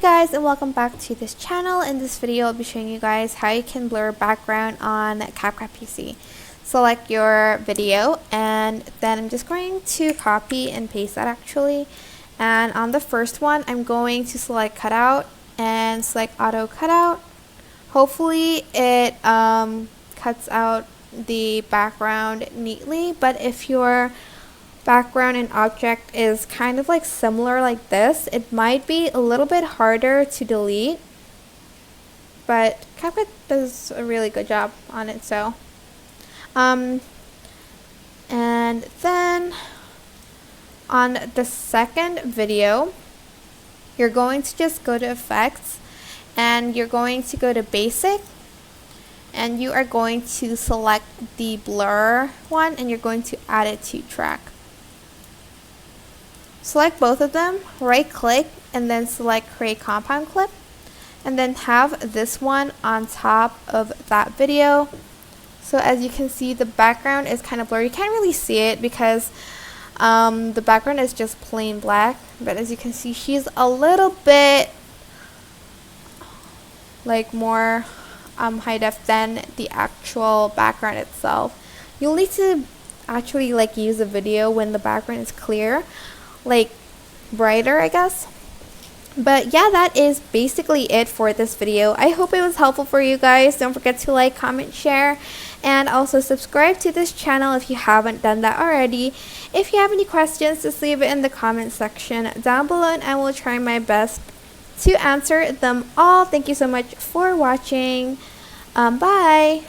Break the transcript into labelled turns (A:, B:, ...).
A: Guys, and welcome back to this channel. In this video I'll be showing you guys how you can blur background on CapCut PC. Select your video and then I'm just going to copy and paste that actually, and on the first one I'm going to select cutout and select auto cutout. Hopefully it cuts out the background neatly, but if your background and object is kind of like similar like this, it might be a little bit harder to delete, but CapCut does a really good job on it. So and then on the second video you're going to just go to effects and you're going to go to basic and you are going to select the blur one and you're going to add it to track. Select both of them, right click, and then select create compound clip, and then have this one on top of that video. So as you can see, the background is kind of blurry. You can't really see it because the background is just plain black, but as you can see, she's a little bit like more high def than the actual background itself. You'll need to actually like use a video when the background is clear, like brighter, I guess. But yeah, that is basically it for this video. I hope it was helpful for you guys. Don't forget to like, comment, share, and also subscribe to this channel if you haven't done that already. If you have any questions, just leave it in the comment section down below and I will try my best to answer them all. Thank you so much for watching. Bye.